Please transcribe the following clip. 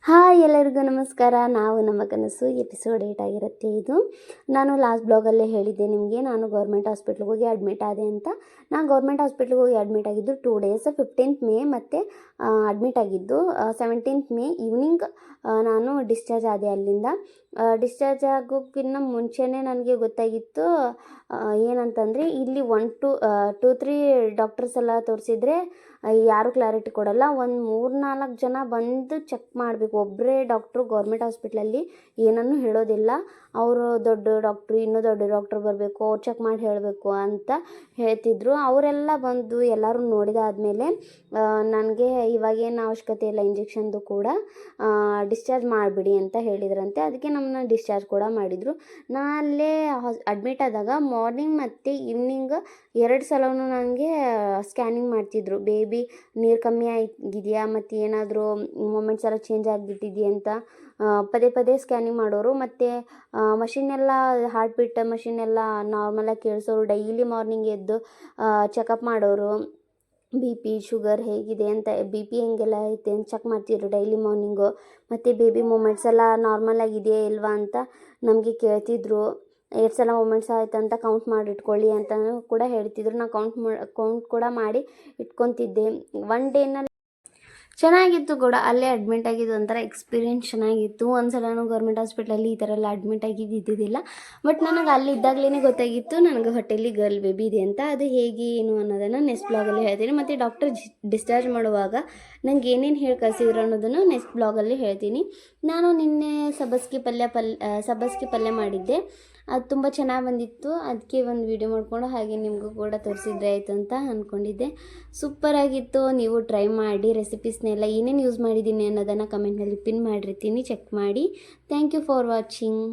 Hi ಎಲ್ಲರಿಗೂ ನಮಸ್ಕಾರ. ನಾವು ನಮ್ಮ ಕನಸು ಎಪಿಸೋಡ್ 8 ಆಗಿರುತ್ತೆ ಇದು. ನಾನು ಲಾಸ್ಟ್ ಬ್ಲಾಗಲ್ಲೇ ಹೇಳಿದ್ದೆ ನಿಮಗೆ, ನಾನು ಗೌರ್ಮೆಂಟ್ ಹಾಸ್ಪಿಟ್ಲಿಗೆ ಹೋಗಿ ಅಡ್ಮಿಟ್ ಆದೆ ಅಂತ. ನಾನು ಗೌರ್ಮೆಂಟ್ ಹಾಸ್ಪಿಟ್ಲಿಗೆ ಹೋಗಿ ಅಡ್ಮಿಟ್ ಆಗಿದ್ದು 2 ಡೇಸ್, 15th ಮೇ ಮತ್ತು ಅಡ್ಮಿಟ್ ಆಗಿದ್ದು 17th ಮೇ ಈವ್ನಿಂಗ್ ನಾನು ಡಿಸ್ಚಾರ್ಜ್ ಆದೆ ಅಲ್ಲಿಂದ. ಡಿಸ್ಚಾರ್ಜ್ ಆಗೋಕ್ಕಿಂತ ಮುಂಚೆನೇ ನನಗೆ ಗೊತ್ತಾಗಿತ್ತು ಏನಂತಂದರೆ, ಇಲ್ಲಿ 2-3 ಡಾಕ್ಟರ್ಸ್ ಎಲ್ಲ ತೋರಿಸಿದ್ರೆ ಯಾರೂ ಕ್ಲಾರಿಟಿ ಕೊಡಲ್ಲ. ಒಂದು 3-4 ಜನ ಬಂದು ಚೆಕ್ ಮಾಡಬೇಕು. ಒಬ್ಬರೇ ಡಾಕ್ಟ್ರು ಗೌರ್ಮೆಂಟ್ ಹಾಸ್ಪಿಟ್ಲಲ್ಲಿ ಏನನ್ನೂ ಹೇಳೋದಿಲ್ಲ. ಅವರು ದೊಡ್ಡ ಡಾಕ್ಟ್ರು, ಇನ್ನೂ ದೊಡ್ಡ ಡಾಕ್ಟ್ರು ಬರಬೇಕು, ಅವ್ರು ಚೆಕ್ ಮಾಡಿ ಹೇಳಬೇಕು ಅಂತ ಹೇಳ್ತಿದ್ರು. ಅವರೆಲ್ಲ ಬಂದು ಎಲ್ಲರೂ ನೋಡಿದಾದಮೇಲೆ ನನಗೆ ಇವಾಗೇನು ಅವಶ್ಯಕತೆ ಇಲ್ಲ ಇಂಜೆಕ್ಷನ್ದು ಕೂಡ, ಡಿಸ್ಚಾರ್ಜ್ ಮಾಡಿಬಿಡಿ ಅಂತ ಹೇಳಿದ್ರಂತೆ. ಅದಕ್ಕೆ ನಮ್ಮನ್ನ ಡಿಸ್ಚಾರ್ಜ್ ಕೂಡ ಮಾಡಿದರು. ನಾ ಅಲ್ಲೇ ಅಡ್ಮಿಟ್ ಆದಾಗ ಮಾರ್ನಿಂಗ್ ಮತ್ತು ಈವ್ನಿಂಗ್ 2 ಸಲವೂ ನನಗೆ ಸ್ಕ್ಯಾನಿಂಗ್ ಮಾಡ್ತಿದ್ರು. ಬೇಬಿ ನೀರು ಕಮ್ಮಿ ಆಗಿದೆಯಾ ಮತ್ತು ಏನಾದರೂ ಮೂಮೆಂಟ್ಸ್ ಎಲ್ಲ ಚೇಂಜ್ ಆಗಿಬಿಟ್ಟಿದೆಯಾ ಅಂತ ಪದೇ ಪದೇ ಸ್ಕ್ಯಾನಿಂಗ್ ಮಾಡೋರು. ಮತ್ತು ಮಷಿನ್ನೆಲ್ಲ ಹಾರ್ಟ್ ಬೀಟ್ ಮಷಿನ್ನೆಲ್ಲ ನಾರ್ಮಲಾಗಿ ಕೇಳಿಸೋರು. ಡೈಲಿ ಮಾರ್ನಿಂಗ್ ಎದ್ದು ಚೆಕಪ್ ಮಾಡೋರು. ಬಿ ಪಿ ಶುಗರ್ ಹೇಗಿದೆ ಅಂತ, ಬಿ ಪಿ ಹೆಂಗೆಲ್ಲ ಐತೆ ಅಂತ ಚೆಕ್ ಮಾಡ್ತಿದ್ರು ಡೈಲಿ ಮಾರ್ನಿಂಗು. ಮತ್ತು ಬೇಬಿ ಮೂಮೆಂಟ್ಸ್ ಎಲ್ಲ ನಾರ್ಮಲ್ ಆಗಿದೆಯಾ ಇಲ್ವಾ ಅಂತ ನಮಗೆ ಕೇಳ್ತಿದ್ರು. 2 ಸಲ ಮೂಮೆಂಟ್ಸ್ ಆಯ್ತು ಅಂತ ಕೌಂಟ್ ಮಾಡಿ ಇಟ್ಕೊಳ್ಳಿ ಅಂತಲೂ ಕೂಡ ಹೇಳ್ತಿದ್ರು. ನಾನು ಕೌಂಟ್ ಕೂಡ ಮಾಡಿ ಇಟ್ಕೊತಿದ್ದೆ. 1 ಡೇನಲ್ಲಿ ಚೆನ್ನಾಗಿತ್ತು ಕೂಡ. ಅಲ್ಲೇ ಅಡ್ಮಿಟ್ ಆಗಿದ್ದು ಒಂಥರ ಎಕ್ಸ್ಪೀರಿಯೆನ್ಸ್ ಚೆನ್ನಾಗಿತ್ತು. ಒಂದು ಸಲನೂ ಗೌರ್ಮೆಂಟ್ ಹಾಸ್ಪಿಟ್ಲಲ್ಲಿ ಈ ಥರ ಎಲ್ಲ ಅಡ್ಮಿಟ್ ಆಗಿದ್ದಿದ್ದಿಲ್ಲ. ಬಟ್ ನನಗೆ ಅಲ್ಲಿ ಇದ್ದಾಗಲೇ ಗೊತ್ತಾಗಿತ್ತು ನನಗೆ ಹೊಟ್ಟೆಲಿ ಗರ್ಲ್ ಬೇಬಿ ಇದೆ ಅಂತ. ಅದು ಹೇಗೆ ಏನು ಅನ್ನೋದನ್ನು ನೆಕ್ಸ್ಟ್ ಬ್ಲಾಗಲ್ಲಿ ಹೇಳ್ತೀನಿ. ಮತ್ತು ಡಾಕ್ಟರ್ ಡಿಸ್ಚಾರ್ಜ್ ಮಾಡುವಾಗ ನಂಗೆ ಏನೇನು ಹೇಳಿ ಕಳಿಸಿದ್ರು ಅನ್ನೋದನ್ನು ನೆಕ್ಸ್ಟ್ ಬ್ಲಾಗಲ್ಲಿ ಹೇಳ್ತೀನಿ. ನಾನು ನಿನ್ನೆ ಸಬ್ಬಸ್ಗೆ ಪಲ್ಯ ಮಾಡಿದ್ದೆ. ಅದು ತುಂಬ ಚೆನ್ನಾಗಿ ಬಂದಿತ್ತು. ಅದಕ್ಕೆ ಒಂದು ವಿಡಿಯೋ ಮಾಡಿಕೊಂಡು ಹಾಗೆ ನಿಮಗೂ ಕೂಡ ತೋರಿಸಿದ್ರೆ ಆಯಿತು ಅಂತ ಅಂದ್ಕೊಂಡಿದ್ದೆ. ಸೂಪರಾಗಿತ್ತು. ನೀವು ಟ್ರೈ ಮಾಡಿ ರೆಸಿಪೀಸ್ನೆಲ್ಲ ಏನೇನು ಯೂಸ್ ಮಾಡಿದ್ದೀನಿ ಅನ್ನೋದನ್ನು ಕಮೆಂಟ್ನಲ್ಲಿ ಪಿನ್ ಮಾಡಿರ್ತೀನಿ, ಚೆಕ್ ಮಾಡಿ. Thank you for watching.